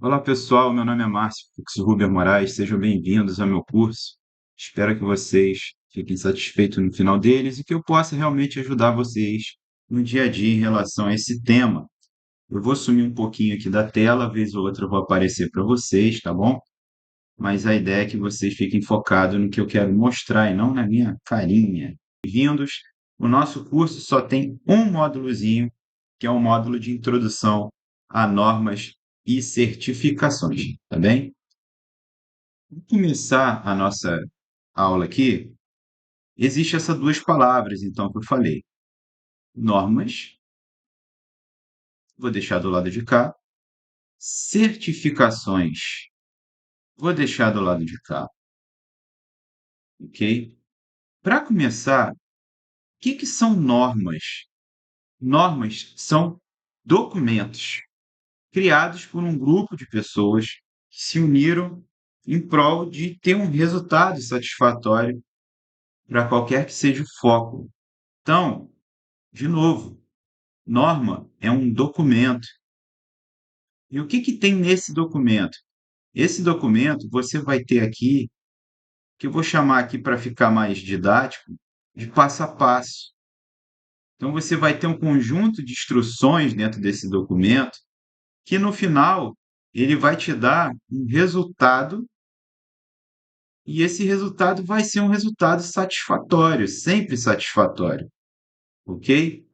Olá pessoal, meu nome é Márcio Fux Ruber Moraes, sejam bem-vindos ao meu curso. Espero que vocês fiquem satisfeitos no final deles e que eu possa realmente ajudar vocês no dia a dia em relação a esse tema. Eu vou sumir um pouquinho aqui da tela, vez ou outra eu vou aparecer para vocês, tá bom? Mas a ideia é que vocês fiquem focados no que eu quero mostrar e não na minha carinha. Bem-vindos! O nosso curso só tem um módulozinho, que é o módulo de introdução a normas e certificações, tá bem? Para começar a nossa aula aqui, existe essas duas palavras, então, que eu falei. Normas, vou deixar do lado de cá. Certificações, vou deixar do lado de cá, ok? Para começar, o que são normas? Normas são documentos criados por um grupo de pessoas que se uniram em prol de ter um resultado satisfatório para qualquer que seja o foco. Então, de novo, norma é um documento. E o que tem nesse documento? Esse documento você vai ter aqui, que eu vou chamar aqui para ficar mais didático, de passo a passo. Então, você vai ter um conjunto de instruções dentro desse documento, que no final ele vai te dar um resultado, e esse resultado vai ser um resultado satisfatório, sempre satisfatório, ok?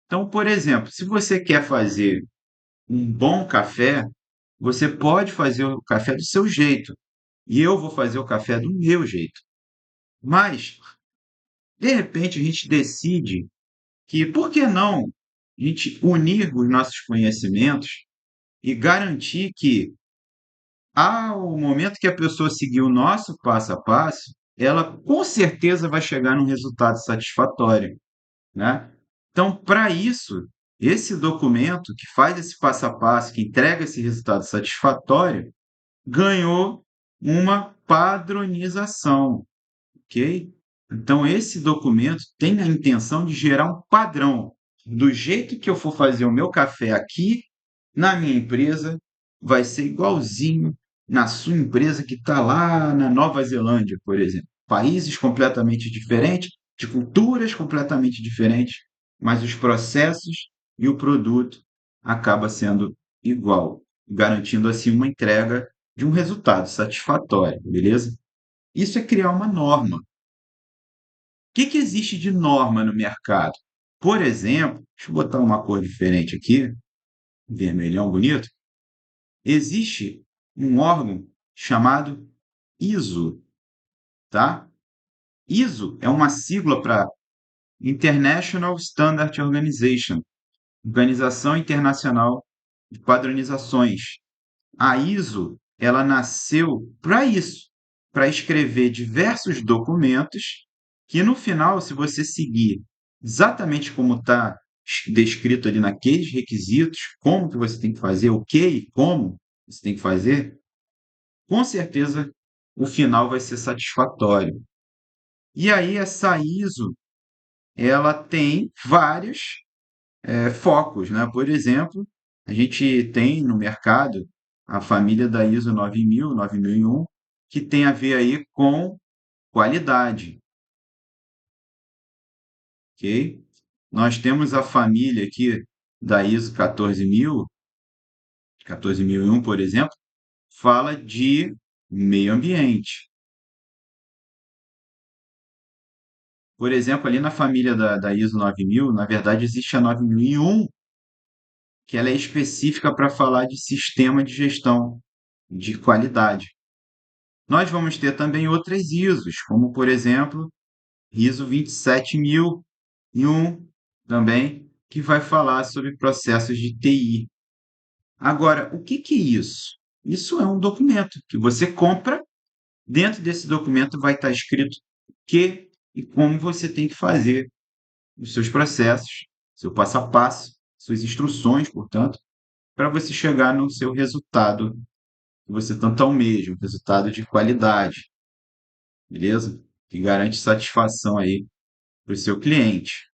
Então, por exemplo, se você quer fazer um bom café, você pode fazer o café do seu jeito, e eu vou fazer o café do meu jeito. Mas, de repente, a gente decide que, por que não a gente unir os nossos conhecimentos e garantir que, ao momento que a pessoa seguir o nosso passo a passo, ela com certeza vai chegar num resultado satisfatório, né? Então, para isso, esse documento que faz esse passo a passo, que entrega esse resultado satisfatório, ganhou uma padronização, ok? Então, esse documento tem a intenção de gerar um padrão. Do jeito que eu for fazer o meu café aqui na minha empresa, vai ser igualzinho na sua empresa que está lá na Nova Zelândia, por exemplo. Países completamente diferentes, de culturas completamente diferentes, mas os processos e o produto acaba sendo igual, garantindo assim uma entrega de um resultado satisfatório, beleza? Isso é criar uma norma. O que existe de norma no mercado? Por exemplo, deixa eu botar uma cor diferente aqui, vermelhão bonito. Existe um órgão chamado ISO, tá? ISO é uma sigla para International Standard Organization, Organização Internacional de Padronizações. A ISO, ela nasceu para isso, para escrever diversos documentos que no final, se você seguir exatamente como está descrito ali naqueles requisitos, como que você tem que fazer, o que e como você tem que fazer, com certeza o final vai ser satisfatório. E aí essa ISO, ela tem vários focos, né? Por exemplo, a gente tem no mercado a família da ISO 9000, 9001, que tem a ver aí com qualidade, ok? Nós temos a família aqui da ISO 14000, 14001, por exemplo, fala de meio ambiente. Por exemplo, ali na família da ISO 9000, na verdade, existe a 9001, que ela é específica para falar de sistema de gestão de qualidade. Nós vamos ter também outras ISOs, como, por exemplo, ISO 27001 também, que vai falar sobre processos de TI. Agora, o que é isso? Isso é um documento que você compra. Dentro desse documento vai estar escrito o que e como você tem que fazer os seus processos, seu passo a passo, suas instruções, portanto, para você chegar no seu resultado que você tanto almeja, um resultado de qualidade, beleza? Que garante satisfação aí para o seu cliente.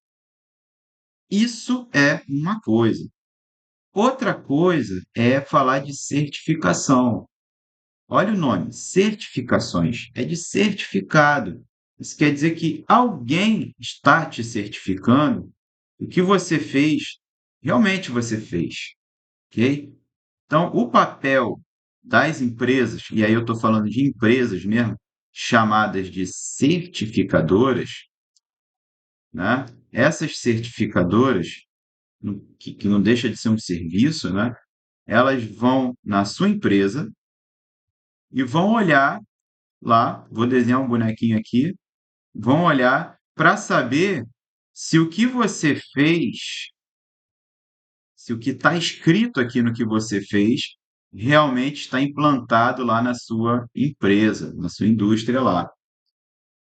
Isso é uma coisa. Outra coisa é falar de certificação. Olha o nome, certificações. É de certificado. Isso quer dizer que alguém está te certificando. O que você fez, realmente você fez, ok? Então, o papel das empresas, e aí eu estou falando de empresas mesmo, chamadas de certificadoras, né? Essas certificadoras, que não deixa de ser um serviço, né? Elas vão na sua empresa e vão olhar lá, vou desenhar um bonequinho aqui, vão olhar para saber se o que você fez, se o que está escrito aqui no que você fez, realmente está implantado lá na sua empresa, na sua indústria lá,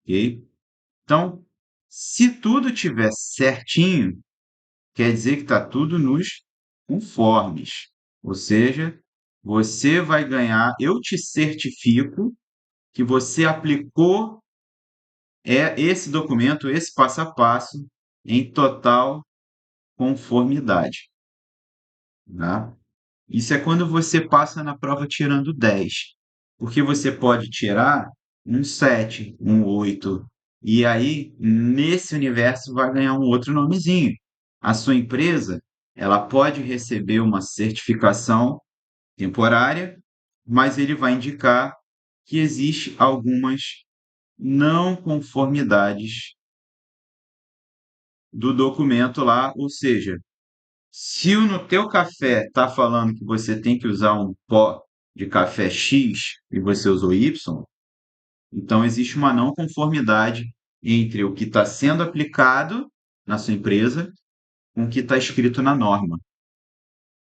ok? Então, se tudo tiver certinho, quer dizer que está tudo nos conformes. Ou seja, você vai ganhar, eu te certifico que você aplicou esse documento, esse passo a passo, em total conformidade. Tá? Isso é quando você passa na prova tirando 10. Porque você pode tirar um 7, um 8, e aí, nesse universo, vai ganhar um outro nomezinho. A sua empresa, ela pode receber uma certificação temporária, mas ele vai indicar que existe algumas não conformidades do documento lá, ou seja, se no teu café está falando que você tem que usar um pó de café X e você usou Y, então existe uma não conformidade entre o que está sendo aplicado na sua empresa com o que está escrito na norma.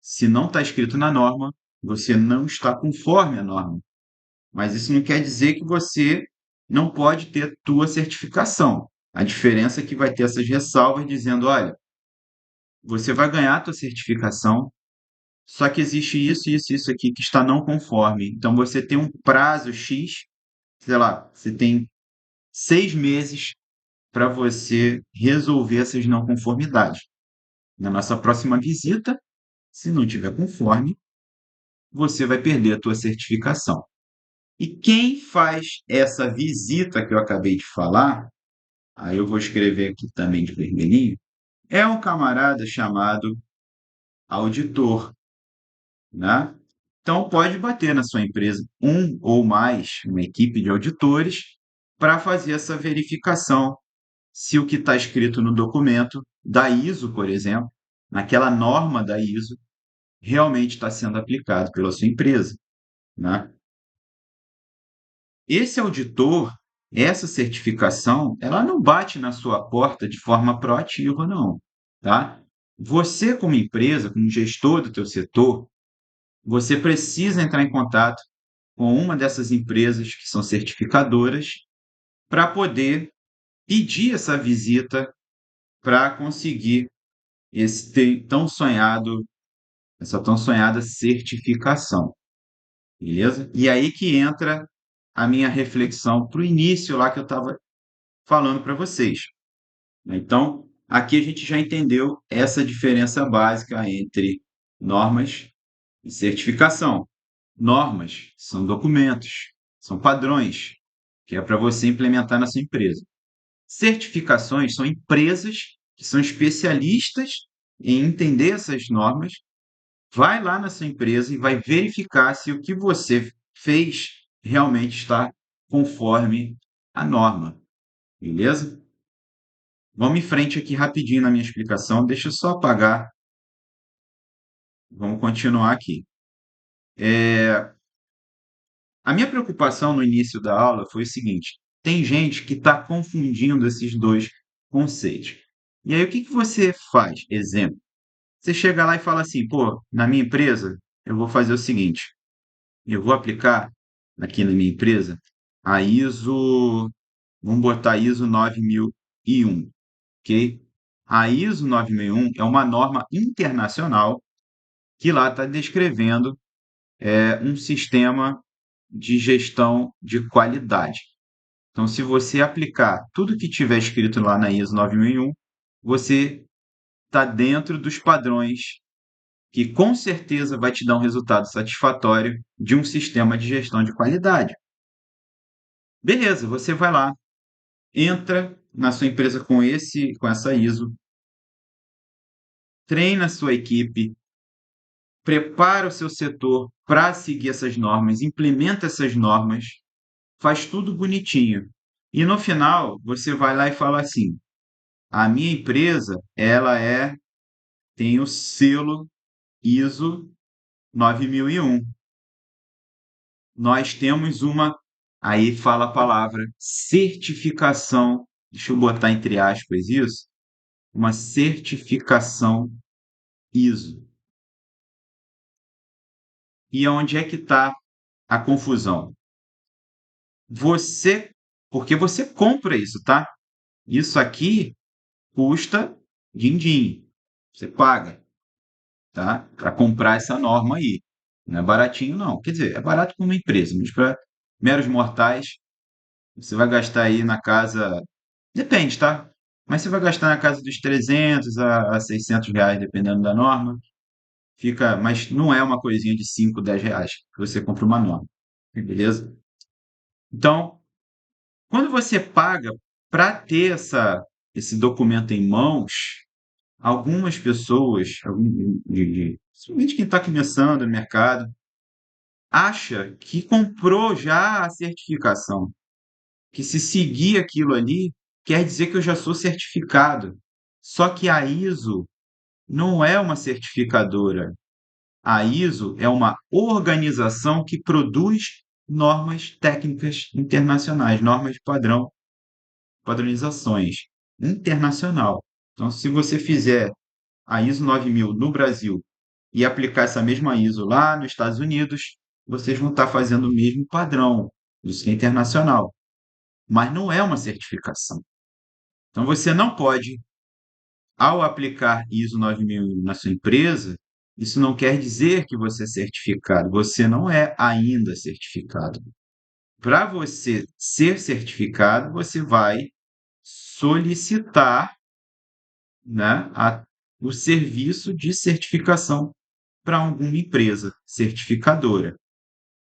Se não está escrito na norma, você não está conforme a norma. Mas isso não quer dizer que você não pode ter tua certificação. A diferença é que vai ter essas ressalvas dizendo, olha, você vai ganhar a tua certificação, só que existe isso, isso, isso aqui que está não conforme. Então você tem um prazo X, sei lá, você tem 6 meses para você resolver essas não conformidades. Na nossa próxima visita, se não tiver conforme, você vai perder a tua certificação. E quem faz essa visita que eu acabei de falar, aí eu vou escrever aqui também de vermelhinho, é um camarada chamado auditor, né? Então, pode bater na sua empresa um ou mais, uma equipe de auditores, para fazer essa verificação se o que está escrito no documento da ISO, por exemplo, naquela norma da ISO, realmente está sendo aplicado pela sua empresa, né? Esse auditor, essa certificação, ela não bate na sua porta de forma proativa, não, tá? Você, como empresa, como gestor do teu setor, você precisa entrar em contato com uma dessas empresas que são certificadoras para poder pedir essa visita para conseguir essa tão sonhada certificação, beleza? E aí que entra a minha reflexão para o início lá que eu estava falando para vocês, né? Então, aqui a gente já entendeu essa diferença básica entre normas e certificação. Normas são documentos, são padrões, que é para você implementar na sua empresa. Certificações são empresas que são especialistas em entender essas normas, vai lá na sua empresa e vai verificar se o que você fez realmente está conforme a norma, beleza? Vamos em frente aqui rapidinho na minha explicação, deixa eu só apagar, vamos continuar aqui. A minha preocupação no início da aula foi o seguinte: tem gente que está confundindo esses dois conceitos. E aí, o que que você faz? Exemplo: você chega lá e fala assim, pô, na minha empresa, eu vou fazer o seguinte: eu vou aplicar aqui na minha empresa a ISO, vamos botar ISO 9001, ok? A ISO 9001 é uma norma internacional que lá está descrevendo um sistema de gestão de qualidade. Então, se você aplicar tudo que tiver escrito lá na ISO 9001, você está dentro dos padrões que com certeza vai te dar um resultado satisfatório de um sistema de gestão de qualidade. Beleza, você vai lá, entra na sua empresa com essa ISO, treina a sua equipe, prepara o seu setor para seguir essas normas, implementa essas normas, faz tudo bonitinho. E no final, você vai lá e fala assim: a minha empresa, tem o selo ISO 9001. Nós temos uma, aí fala a palavra certificação, deixa eu botar entre aspas isso, uma certificação ISO. E onde é que está a confusão? Você, porque você compra isso, tá? Isso aqui custa din-din. Você paga, tá? Para comprar essa norma aí. Não é baratinho, não. Quer dizer, é barato para uma empresa, mas para meros mortais, você vai gastar aí na casa. Depende, tá? Mas você vai gastar na casa dos 300 a R$ 600, dependendo da norma. Fica, mas não é uma coisinha de 5, R$ 10 que você compra uma norma. Beleza? Então, quando você paga para ter esse documento em mãos, algumas pessoas, principalmente quem está começando no mercado, acha que comprou já a certificação, que se seguir aquilo ali, quer dizer que eu já sou certificado. Só que a ISO não é uma certificadora. A ISO é uma organização que produz normas técnicas internacionais, normas de padrão, padronizações internacional. Então, se você fizer a ISO 9000 no Brasil e aplicar essa mesma ISO lá nos Estados Unidos, vocês vão estar fazendo o mesmo padrão. Isso é internacional, mas não é uma certificação. Então, você não pode, ao aplicar ISO 9000 na sua empresa, isso não quer dizer que você é certificado. Você não é ainda certificado. Para você ser certificado, você vai solicitar, né, o serviço de certificação para alguma empresa certificadora.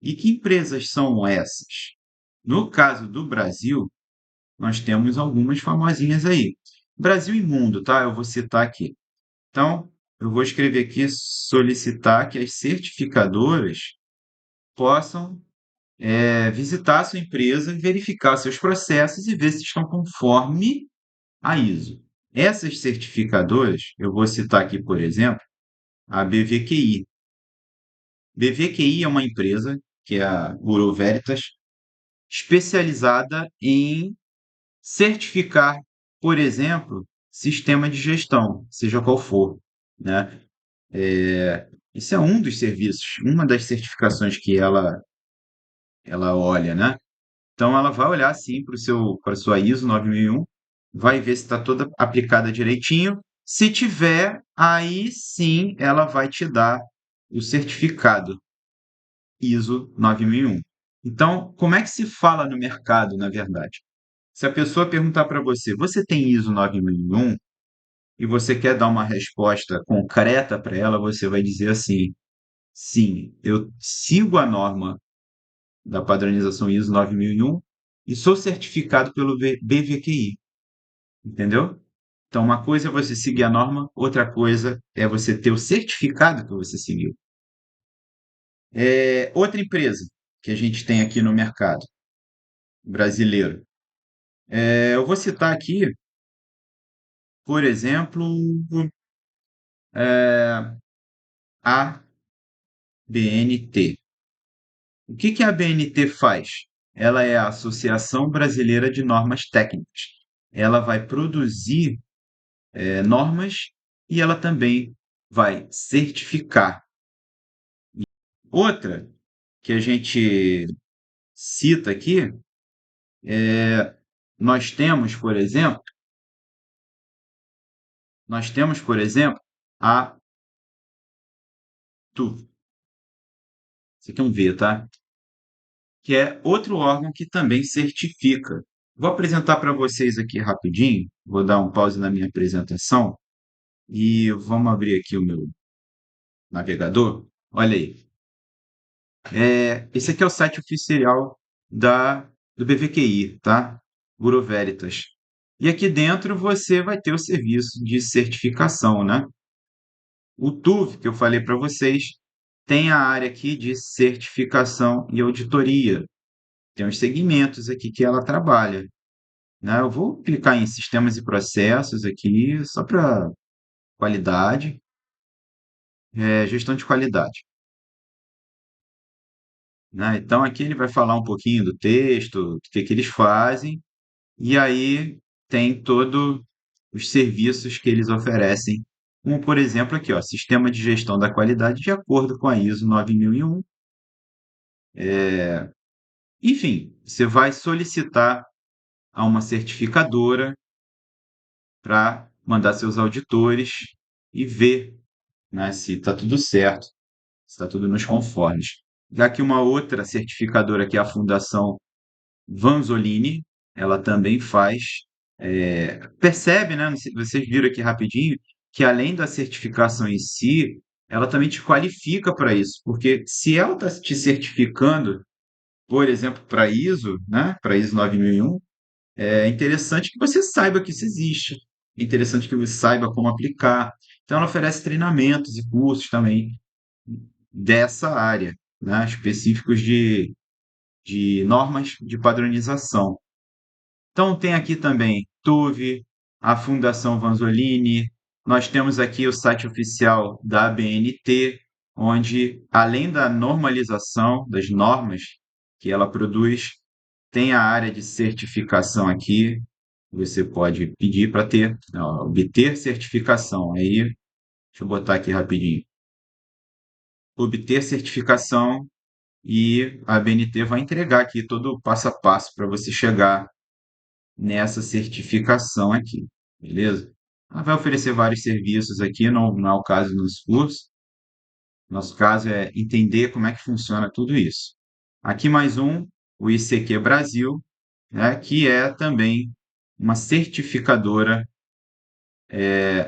E que empresas são essas? No caso do Brasil, nós temos algumas famosinhas aí. Brasil e Mundo, tá? Eu vou citar aqui. Então, eu vou escrever aqui solicitar que as certificadoras possam visitar a sua empresa, verificar seus processos e ver se estão conforme a ISO. Essas certificadoras, eu vou citar aqui, por exemplo, a BVQI. BVQI é uma empresa, que é a Bureau Veritas, especializada em certificar, por exemplo, sistema de gestão, seja qual for, né? Isso é um dos serviços, uma das certificações que ela olha, né? Então ela vai olhar sim para a sua ISO 9001, vai ver se está toda aplicada direitinho. Se tiver, aí sim ela vai te dar o certificado ISO 9001. Então, como é que se fala no mercado, na verdade? Se a pessoa perguntar para você, você tem ISO 9001? E você quer dar uma resposta concreta para ela, você vai dizer assim: sim, eu sigo a norma da padronização ISO 9001 e sou certificado pelo BVQI, entendeu? Então, uma coisa é você seguir a norma, outra coisa é você ter o certificado que você seguiu. Outra empresa que a gente tem aqui no mercado brasileiro. Eu vou citar aqui, por exemplo, a BNT. O que que a BNT faz? Ela é a Associação Brasileira de Normas Técnicas. Ela vai produzir normas e ela também vai certificar. Outra que a gente cita aqui, nós temos, por exemplo, a TU. Isso aqui é um V, tá? Que é outro órgão que também certifica. Vou apresentar para vocês aqui rapidinho, vou dar um pause na minha apresentação e vamos abrir aqui navegador, olha aí. Esse aqui é o site oficial do BVQI, tá? Bureau Veritas. E aqui dentro você vai ter o serviço de certificação, né? O TUV, que eu falei para vocês, tem a área aqui de certificação e auditoria. Tem os segmentos aqui que ela trabalha, né? Eu vou clicar em sistemas e processos aqui, só para qualidade, gestão de qualidade, né? Então aqui ele vai falar um pouquinho do texto, do que eles fazem, e aí tem todos os serviços que eles oferecem, como por exemplo aqui, ó, sistema de gestão da qualidade de acordo com a ISO 9001. Enfim, você vai solicitar a uma certificadora para mandar seus auditores e ver, né, se está tudo certo, se está tudo nos conformes. Já que uma outra certificadora, que é a Fundação Vanzolini, ela também faz. Percebe, né? Vocês viram aqui rapidinho, que além da certificação em si, ela também te qualifica para isso, porque se ela está te certificando, por exemplo, para ISO, né? Para ISO 9001, é interessante que você saiba que isso existe. É interessante que você saiba como aplicar. Então, ela oferece treinamentos e cursos também dessa área, né? Específicos de normas de padronização. Então, tem aqui também TUV, a Fundação Vanzolini, nós temos aqui o site oficial da ABNT, onde, além da normalização das normas que ela produz, tem a área de certificação aqui. Você pode pedir para ter, obter certificação. Aí, deixa eu botar aqui rapidinho. Obter certificação e a ABNT vai entregar aqui todo o passo a passo para você chegar nessa certificação aqui, beleza? Ela vai oferecer vários serviços aqui, não é o caso nos cursos. Nosso caso é entender como é que funciona tudo isso. Aqui mais um, o ICQ Brasil, né, que é também uma certificadora.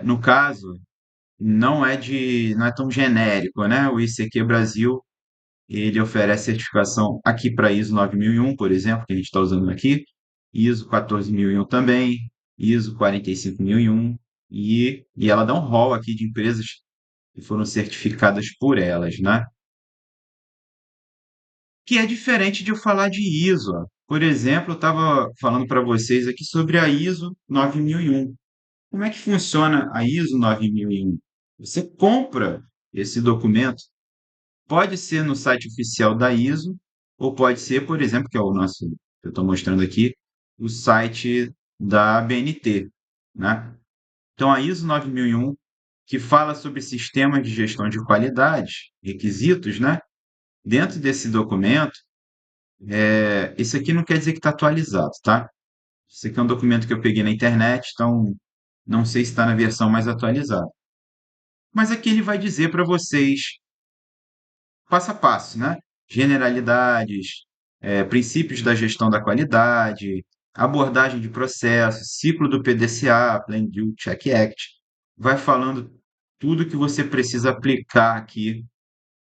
No caso, não é tão genérico, né? O ICQ Brasil, ele oferece certificação aqui para ISO 9001, por exemplo, que a gente está usando aqui, ISO 14001 também, ISO 45001, e ela dá um rol aqui de empresas que foram certificadas por elas, né? Que é diferente de eu falar de ISO. Ó. Por exemplo, eu estava falando para vocês aqui sobre a ISO 9001. Como é que funciona a ISO 9001? Você compra esse documento, pode ser no site oficial da ISO, ou pode ser, por exemplo, que é o nosso, que eu estou mostrando aqui, o site da ABNT, né? Então, a ISO 9001, que fala sobre sistemas de gestão de qualidade, requisitos, né? Dentro desse documento, esse aqui não quer dizer que está atualizado, tá? Esse aqui é um documento que eu peguei na internet, então não sei se está na versão mais atualizada. Mas aqui ele vai dizer para vocês passo a passo, né? Generalidades, princípios da gestão da qualidade, abordagem de processos, ciclo do PDCA, Plan Do Check Act. Vai falando tudo que você precisa aplicar aqui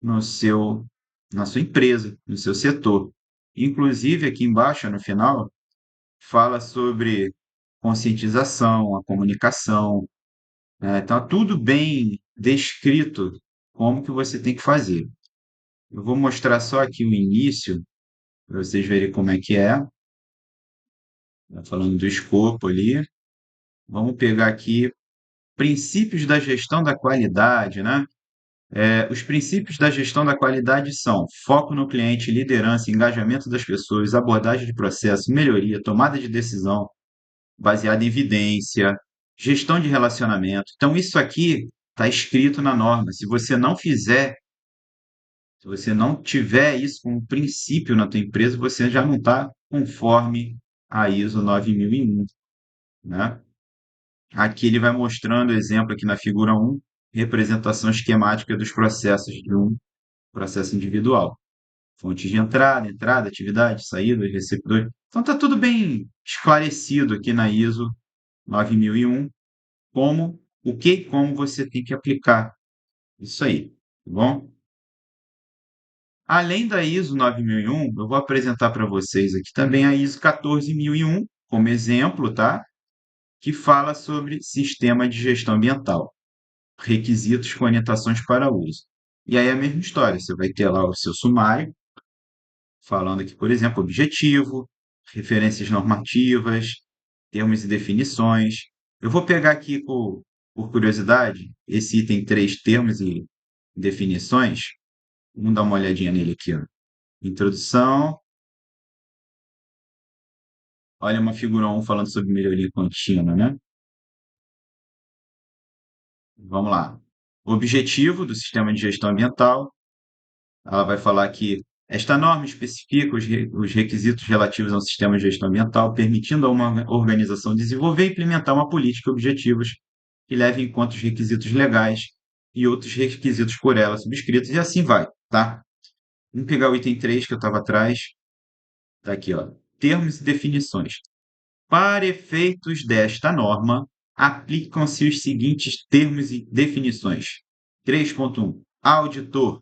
no seu, na sua empresa, no seu setor. Inclusive, aqui embaixo, no final, fala sobre conscientização, a comunicação, né? Então, tudo bem descrito como que você tem que fazer. Eu vou mostrar só aqui o início, para vocês verem como é que é. Tá falando do escopo ali. Vamos pegar aqui princípios da gestão da qualidade, né? Os princípios da gestão da qualidade são foco no cliente, liderança, engajamento das pessoas, abordagem de processo, melhoria, tomada de decisão baseada em evidência, gestão de relacionamento. Então, isso aqui está escrito na norma. Se você não tiver isso como princípio na tua empresa, você já não está conforme a ISO 9001, né? Aqui ele vai mostrando exemplo aqui na figura 1, representação esquemática dos processos de um processo individual. Fontes de entrada, atividade, saída, receptor. Então está tudo bem esclarecido aqui na ISO 9001, como o que e como você tem que aplicar isso aí. tá bom? Além da ISO 9001, eu vou apresentar para vocês aqui também a ISO 14001 como exemplo, tá? Que fala sobre sistema de gestão ambiental, requisitos com orientações para uso. E aí é a mesma história, você vai ter lá o seu sumário, falando aqui, por exemplo, objetivo, referências normativas, termos e definições. Eu vou pegar aqui por curiosidade esse item 3, termos e definições. Vamos dar uma olhadinha nele aqui, ó. Introdução. Olha uma figura 1 falando sobre melhoria contínua, né? Vamos lá. Objetivo do sistema de gestão ambiental. Ela vai falar que esta norma especifica os requisitos relativos ao sistema de gestão ambiental, permitindo a uma organização desenvolver e implementar uma política e objetivos que leve em conta os requisitos legais e outros requisitos por ela subscritos, e assim vai, tá? Vamos pegar o item 3 que eu estava atrás. Tá aqui, ó. Termos e definições. Para efeitos desta norma, aplicam-se os seguintes termos e definições. 3.1. Auditor,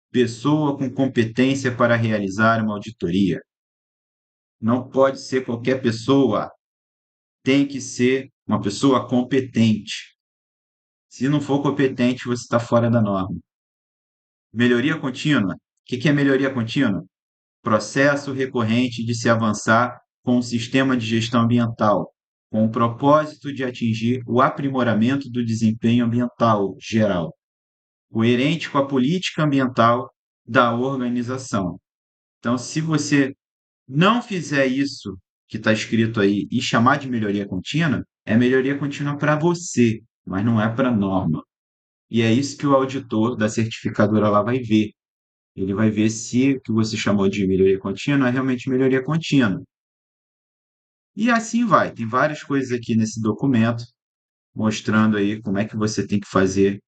pessoa com competência para realizar uma auditoria. Não pode ser qualquer pessoa, tem que ser uma pessoa competente. Se não for competente, você está fora da norma. Melhoria contínua. O que é melhoria contínua? Processo recorrente de se avançar com o sistema de gestão ambiental, com o propósito de atingir o aprimoramento do desempenho ambiental geral, coerente com a política ambiental da organização. Então, se você não fizer isso que está escrito aí e chamar de melhoria contínua, é melhoria contínua para você, mas não é para a norma. E é isso que o auditor da certificadora lá vai ver. Ele vai ver se o que você chamou de melhoria contínua é realmente melhoria contínua. E assim vai. Tem várias coisas aqui nesse documento mostrando aí como é que você tem que fazer,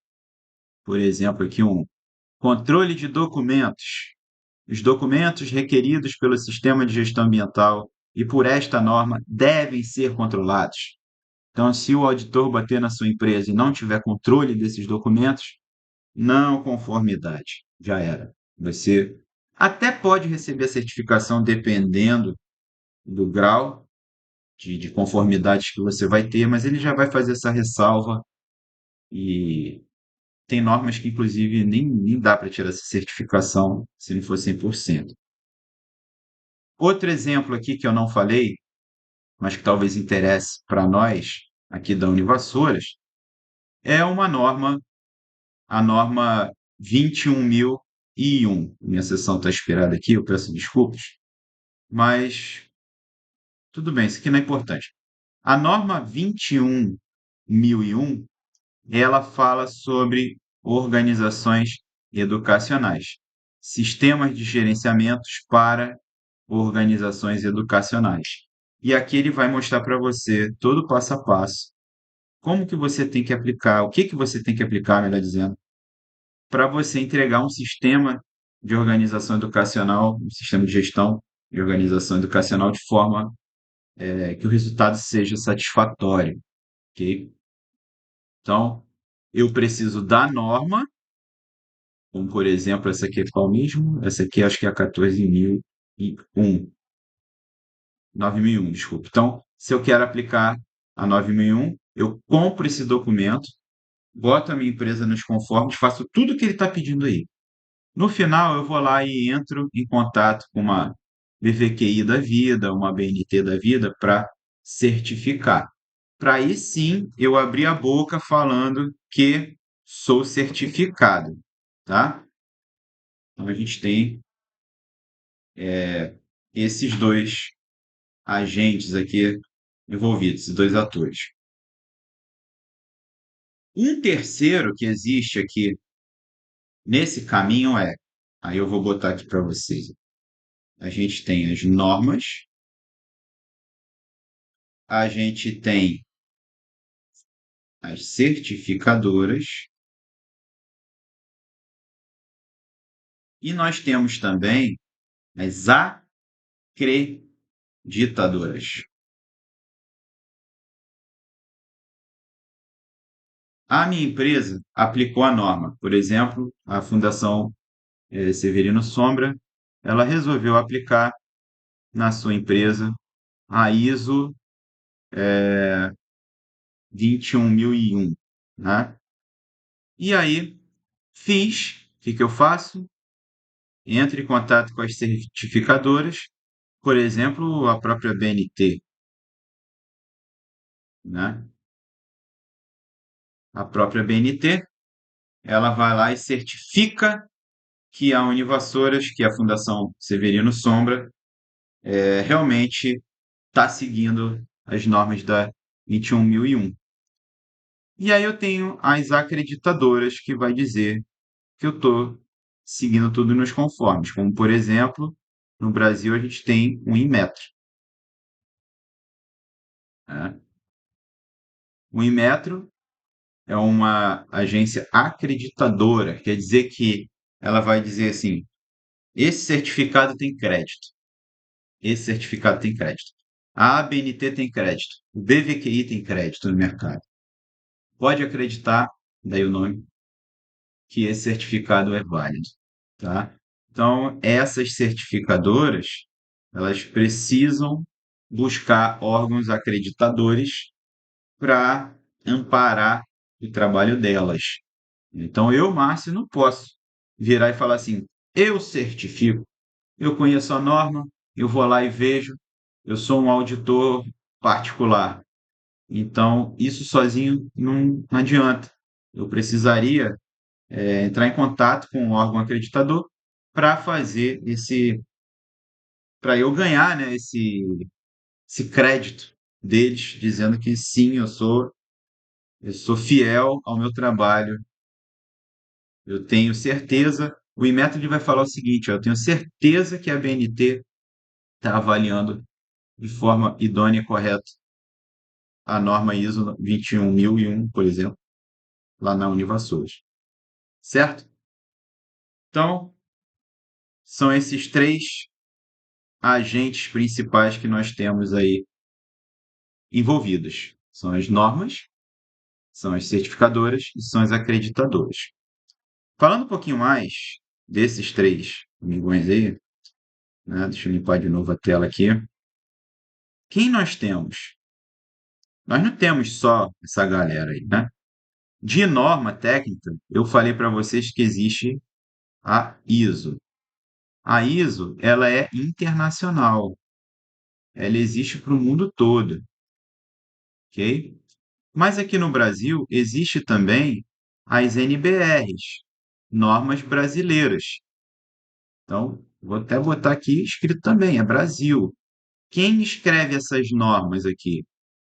por exemplo, aqui um controle de documentos. Os documentos requeridos pelo sistema de gestão ambiental e por esta norma devem ser controlados. Então, se o auditor bater na sua empresa e não tiver controle desses documentos, não conformidade, já era. Você até pode receber a certificação dependendo do grau de conformidade que você vai ter, mas ele já vai fazer essa ressalva e tem normas que, inclusive, nem dá para tirar essa certificação se não for 100%. Outro exemplo aqui que eu não falei, mas que talvez interesse para nós aqui da Univassouras, é uma norma, a norma 21.001. Minha sessão está expirada aqui, eu peço desculpas, mas tudo bem, isso aqui não é importante. A norma 21.001, ela fala sobre organizações educacionais, sistemas de gerenciamentos para organizações educacionais. E aqui ele vai mostrar para você todo o passo a passo, como que você tem que aplicar, o que que você tem que aplicar, melhor dizendo, para você entregar um sistema de organização educacional, um sistema de gestão de organização educacional de forma que o resultado seja satisfatório, ok? Então, eu preciso da norma, como por exemplo, essa aqui é qual mesmo? Essa aqui acho que é a 14.001, 9.001, desculpa. Então, se eu quero aplicar a 9.001, eu compro esse documento, boto a minha empresa nos conformes, faço tudo o que ele está pedindo aí. No final, eu vou lá e entro em contato com uma BVQI da vida, uma BNT da vida, para certificar. Para aí sim eu abrir a boca falando que sou certificado, tá? Então a gente tem esses dois agentes aqui envolvidos, esses dois atores. Um terceiro que existe aqui nesse caminho aí eu vou botar aqui para vocês. A gente tem as normas, a gente tem as certificadoras e nós temos também as acreditadoras. A minha empresa aplicou a norma. Por exemplo, a Fundação Severino Sombra, ela resolveu aplicar na sua empresa a ISO 21001, né? E aí, o que que eu faço? Entro em contato com as certificadoras, por exemplo, a própria BNT, né? A própria BNT, ela vai lá e certifica que a Univassouras, que é a Fundação Severino Sombra, realmente está seguindo as normas da 21001. E aí eu tenho as acreditadoras que vai dizer que eu estou seguindo tudo nos conformes, como por exemplo, no Brasil a gente tem o Inmetro, né? O Inmetro é uma agência acreditadora, quer dizer que ela vai dizer assim: esse certificado tem crédito, esse certificado tem crédito, a ABNT tem crédito, o BVQI tem crédito no mercado. Pode acreditar, daí o nome, que esse certificado é válido, tá? Então, essas certificadoras, elas precisam buscar órgãos acreditadores para amparar o trabalho delas. Então, eu, Márcio, não posso virar e falar assim: eu certifico, eu conheço a norma, eu vou lá e vejo, eu sou um auditor particular. Então, isso sozinho não adianta. Eu precisaria entrar em contato com o órgão acreditador para fazer para eu ganhar, né, esse crédito deles, dizendo que sim, eu sou fiel ao meu trabalho, eu tenho certeza. O Inmetro vai falar o seguinte: ó, eu tenho certeza que a BNT está avaliando de forma idônea e correta a norma ISO 21001, por exemplo, lá na Univassouras, certo? Então, são esses três agentes principais que nós temos aí envolvidos. São as normas, são as certificadoras e são as acreditadoras. Falando um pouquinho mais desses três amigões aí, né? Deixa eu limpar de novo a tela aqui. Quem nós temos? Nós não temos só essa galera aí, né? De norma técnica, eu falei para vocês que existe a ISO. A ISO, ela é internacional. Ela existe para o mundo todo, ok? Mas aqui no Brasil existe também as NBRs, normas brasileiras. Então, vou até botar aqui escrito também, é Brasil. Quem escreve essas normas aqui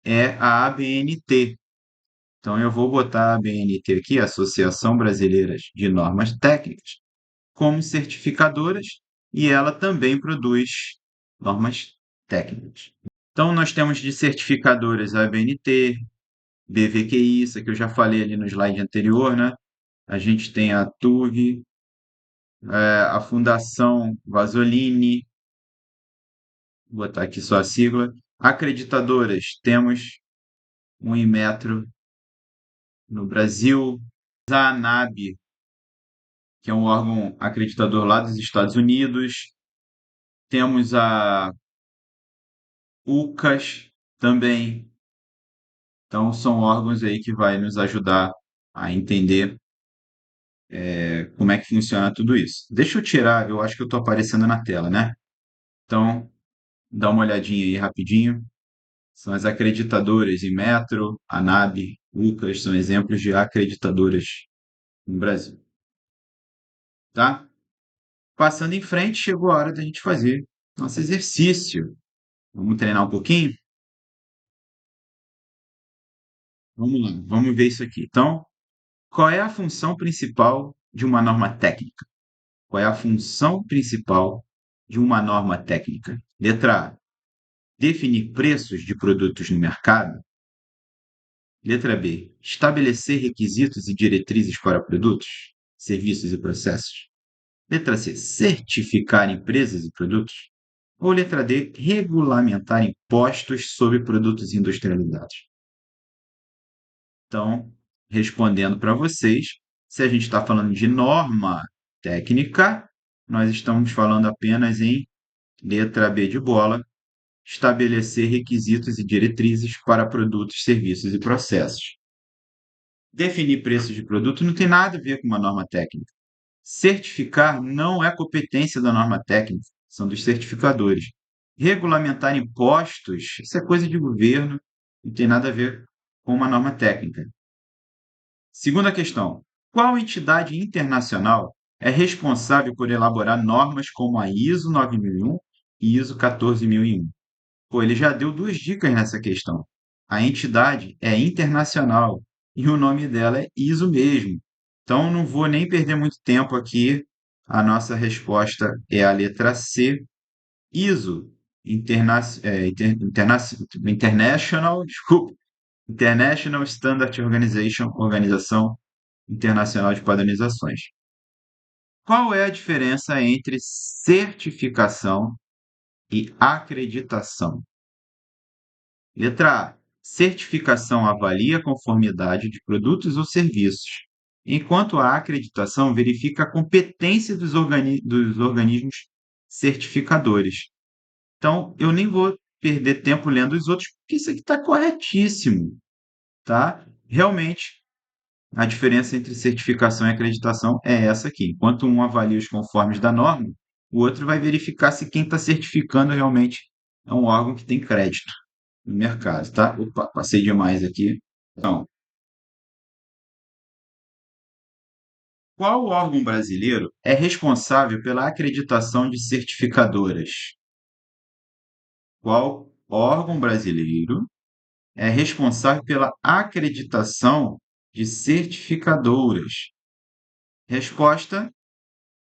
é a ABNT. Então, eu vou botar a ABNT aqui, Associação Brasileira de Normas Técnicas, como certificadoras, e ela também produz normas técnicas. Então, nós temos de certificadoras a ABNT, BVQI, isso que eu já falei ali no slide anterior, né? A gente tem a TUG, a Fundação Vasolini, vou botar aqui só a sigla. Acreditadoras, temos um Inmetro no Brasil, a ANAB, que é um órgão acreditador lá dos Estados Unidos, temos a UCAS também. Então, são órgãos aí que vai nos ajudar a entender como é que funciona tudo isso. Deixa eu tirar, eu acho que eu estou aparecendo na tela, né? Então, dá uma olhadinha aí rapidinho. São as acreditadoras Inmetro, ANAB, UCAS, são exemplos de acreditadoras no Brasil, tá? Passando em frente, chegou a hora da gente fazer nosso exercício. Vamos treinar um pouquinho? Vamos lá, vamos ver isso aqui. Então, qual é a função principal de uma norma técnica? Qual é a função principal de uma norma técnica? Letra A, definir preços de produtos no mercado. Letra B, estabelecer requisitos e diretrizes para produtos, serviços e processos. Letra C, certificar empresas e produtos. Ou letra D, regulamentar impostos sobre produtos industrializados. Então, respondendo para vocês, se a gente está falando de norma técnica, nós estamos falando apenas em letra B de bola, estabelecer requisitos e diretrizes para produtos, serviços e processos. Definir preços de produto não tem nada a ver com uma norma técnica. Certificar não é competência da norma técnica, são dos certificadores. Regulamentar impostos, isso é coisa de governo, não tem nada a ver com uma norma técnica. Segunda questão: qual entidade internacional é responsável por elaborar normas como a ISO 9001 e ISO 14001? Pô, ele já deu duas dicas nessa questão. A entidade é internacional e o nome dela é ISO mesmo. Então, não vou nem perder muito tempo aqui. A nossa resposta é a letra C, ISO, International, desculpa, International Standard Organization, Organização Internacional de Padronizações. Qual é a diferença entre certificação e acreditação? Letra A. Certificação avalia a conformidade de produtos ou serviços, enquanto a acreditação verifica a competência dos organismos certificadores. Então, eu nem vou perder tempo lendo os outros, porque isso aqui está corretíssimo, tá? Realmente, a diferença entre certificação e acreditação é essa aqui. Enquanto um avalia os conformes da norma, o outro vai verificar se quem está certificando realmente é um órgão que tem crédito no mercado, tá? Opa, passei demais aqui. Então, qual órgão brasileiro é responsável pela acreditação de certificadoras? Qual órgão brasileiro é responsável pela acreditação de certificadoras? Resposta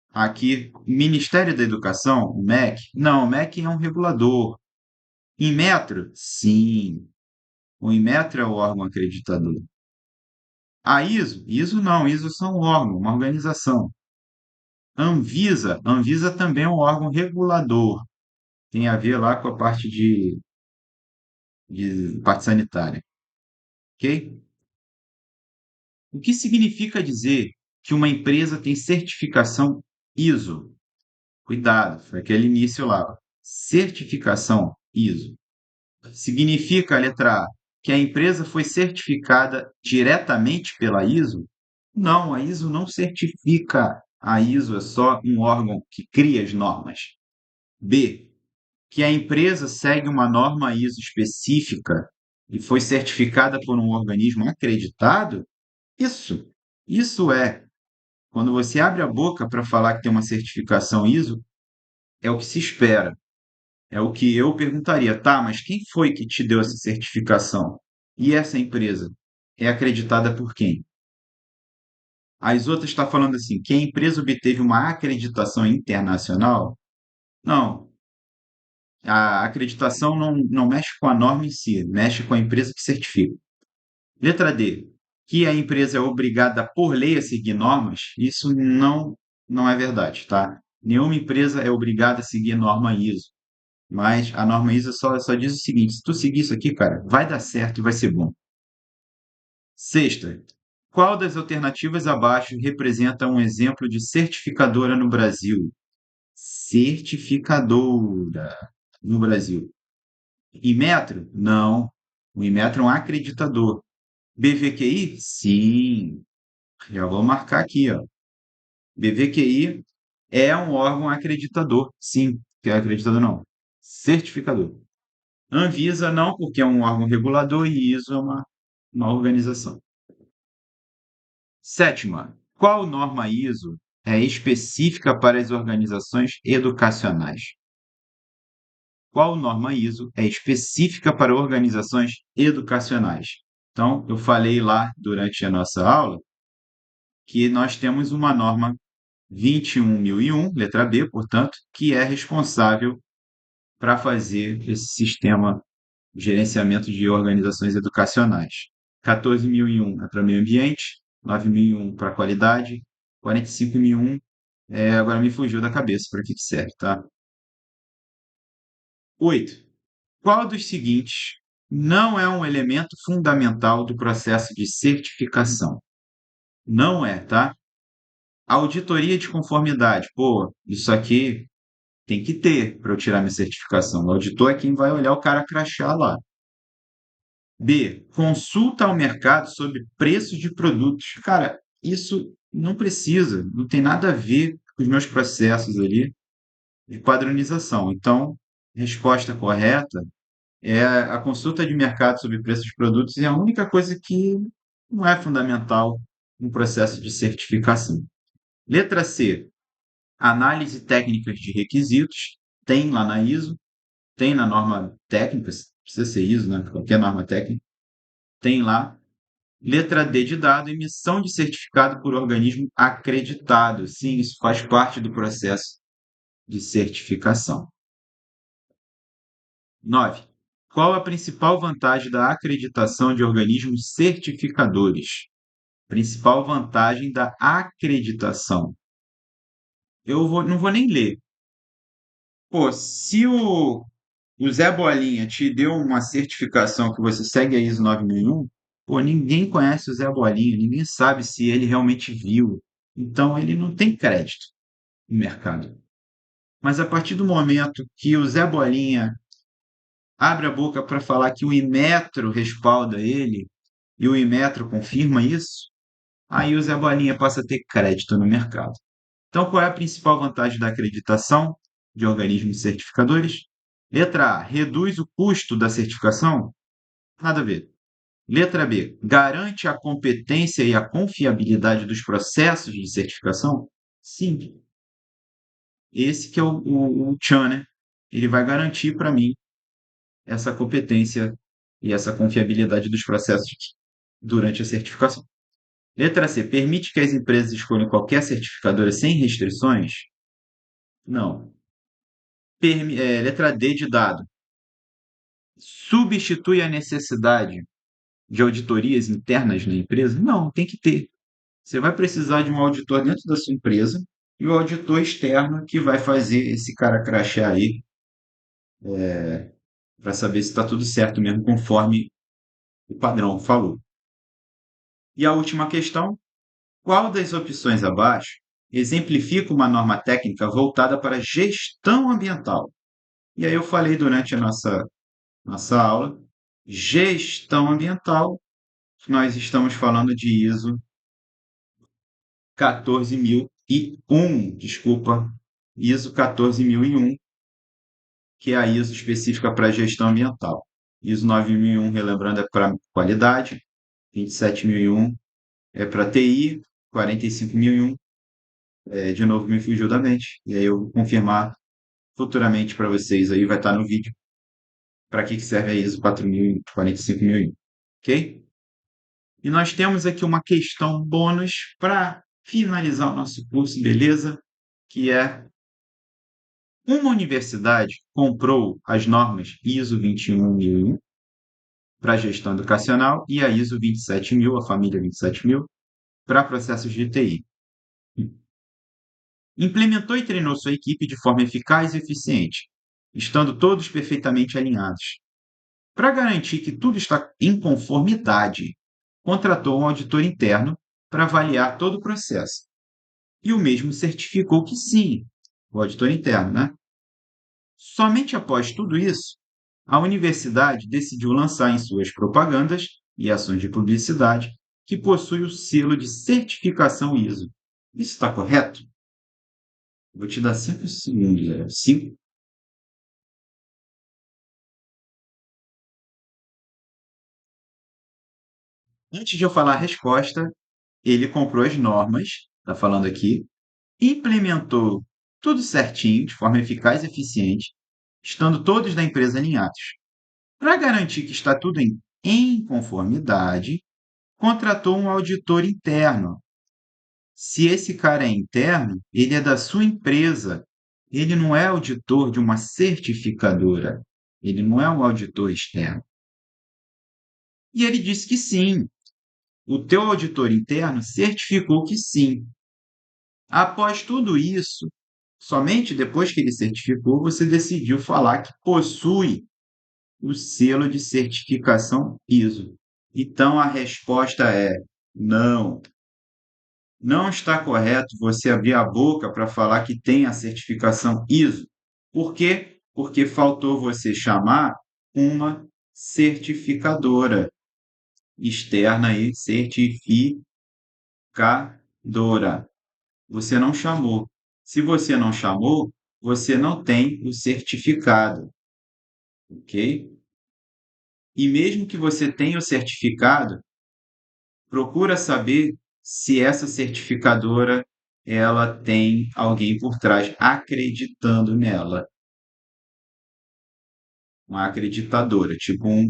aqui, Ministério da Educação, o MEC? Não, o MEC é um regulador. Inmetro? Sim, o Inmetro é o órgão acreditador. A ISO? ISO não, ISO são um órgão, uma organização. Anvisa também é um órgão regulador, tem a ver lá com a parte de parte sanitária, ok? O que significa dizer que uma empresa tem certificação ISO? Cuidado, foi aquele início lá. Certificação ISO. Significa, a letra A, que a empresa foi certificada diretamente pela ISO? Não, a ISO não certifica. A ISO é só um órgão que cria as normas. B, que a empresa segue uma norma ISO específica e foi certificada por um organismo acreditado? Isso, isso é. Quando você abre a boca para falar que tem uma certificação ISO, é o que se espera. É o que eu perguntaria, tá, mas quem foi que te deu essa certificação? E essa empresa é acreditada por quem? As outras estão falando assim, que a empresa obteve uma acreditação internacional? Não, a acreditação não mexe com a norma em si, mexe com a empresa que certifica. Letra D, que a empresa é obrigada por lei a seguir normas? Isso não é verdade, tá? Nenhuma empresa é obrigada a seguir norma ISO. Mas a norma ISO só diz o seguinte: se tu seguir isso aqui, cara, vai dar certo e vai ser bom. Sexta, qual das alternativas abaixo representa um exemplo de certificadora no Brasil? Certificadora no Brasil. Inmetro? Não. O Inmetro é um acreditador. BVQI? Sim. Já vou marcar aqui, ó. BVQI é um órgão acreditador. Sim, que é acreditador não. Certificador. Anvisa não, porque é um órgão regulador e ISO é uma organização. Sétima, qual norma ISO é específica para as organizações educacionais? Qual norma ISO é específica para organizações educacionais? Então, eu falei lá durante a nossa aula que nós temos uma norma 21001, letra B, portanto, que é responsável para fazer esse sistema de gerenciamento de organizações educacionais. 14001 é para meio ambiente, 9001 para qualidade, 45001 agora me fugiu da cabeça para que serve, tá? 8. Qual dos seguintes não é um elemento fundamental do processo de certificação. Não é, tá? Auditoria de conformidade. Pô, isso aqui tem que ter para eu tirar minha certificação. O auditor é quem vai olhar o cara crachá lá. B. Consulta ao mercado sobre preços de produtos. Cara, isso não precisa, não tem nada a ver com os meus processos ali de padronização. Então, resposta correta é a consulta de mercado sobre preços de produtos é a única coisa que não é fundamental no processo de certificação. Letra C. Análise técnicas de requisitos. Tem lá na ISO, tem na norma técnica, precisa ser ISO, né? Qualquer norma técnica, tem lá. Letra D de dado, emissão de certificado por organismo acreditado. Sim, isso faz parte do processo de certificação. 9. Qual a principal vantagem da acreditação de organismos certificadores? Principal vantagem da acreditação. Não vou nem ler. Pô, se o Zé Bolinha te deu uma certificação que você segue a ISO 9001, pô, ninguém conhece o Zé Bolinha, ninguém sabe se ele realmente viu. Então, ele não tem crédito no mercado. Mas a partir do momento que o Zé Bolinha abre a boca para falar que o Inmetro respalda ele e o Inmetro confirma isso, aí o Zé Bolinha passa a ter crédito no mercado. Então, qual é a principal vantagem da acreditação de organismos certificadores? Letra A, reduz o custo da certificação? Nada a ver. Letra B, garante a competência e a confiabilidade dos processos de certificação? Sim. Esse que é o tchan, né? Ele vai garantir para mim essa competência e essa confiabilidade dos processos durante a certificação. Letra C, permite que as empresas escolham qualquer certificadora sem restrições? Não. Letra D de dado. Substitui a necessidade de auditorias internas na empresa? Não, tem que ter. Você vai precisar de um auditor dentro da sua empresa e o auditor externo que vai fazer esse cara crachá aí para saber se está tudo certo mesmo, conforme o padrão falou. E a última questão: qual das opções abaixo exemplifica uma norma técnica voltada para gestão ambiental? E aí eu falei durante a nossa aula, gestão ambiental, nós estamos falando de ISO 14001, desculpa, ISO 14001, que é a ISO específica para gestão ambiental. ISO 9001, relembrando, é para qualidade, 27001 é para TI, 45001, de novo me fugiu da mente, e aí eu vou confirmar futuramente para vocês, aí vai estar no vídeo, para que serve a ISO 4000, 45001, ok? E nós temos aqui uma questão bônus para finalizar o nosso curso, beleza? Que é: uma universidade comprou as normas ISO 21001 para gestão educacional e a ISO 27000, a família 27000, para processos de TI. Implementou e treinou sua equipe de forma eficaz e eficiente, estando todos perfeitamente alinhados. Para garantir que tudo está em conformidade, contratou um auditor interno para avaliar todo o processo. E o mesmo certificou que sim, o auditor interno, né? Somente após tudo isso, a universidade decidiu lançar em suas propagandas e ações de publicidade que possui o selo de certificação ISO. Isso está correto? Vou te dar 5 segundos. 5. Antes de eu falar a resposta, ele comprou as normas, está falando aqui, implementou tudo certinho, de forma eficaz e eficiente, estando todos da empresa alinhados. Para garantir que está tudo em conformidade, contratou um auditor interno. Se esse cara é interno, ele é da sua empresa. Ele não é auditor de uma certificadora. Ele não é um auditor externo. E ele disse que sim. O teu auditor interno certificou que sim. Após tudo isso, somente depois que ele certificou, você decidiu falar que possui o selo de certificação ISO. Então, a resposta é não. Não está correto você abrir a boca para falar que tem a certificação ISO. Por quê? Porque faltou você chamar uma certificadora externa aí, certificadora. Você não chamou. Se você não chamou, você não tem o certificado, ok? E mesmo que você tenha o certificado, procura saber se essa certificadora ela tem alguém por trás acreditando nela, uma acreditadora, tipo um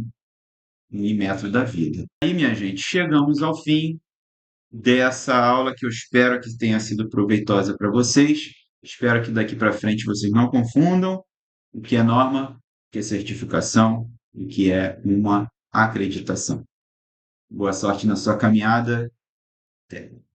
Inmetro da vida. Aí, minha gente, chegamos ao fim dessa aula que eu espero que tenha sido proveitosa para vocês. Espero que daqui para frente vocês não confundam o que é norma, o que é certificação, o que é uma acreditação. Boa sorte na sua caminhada. Até.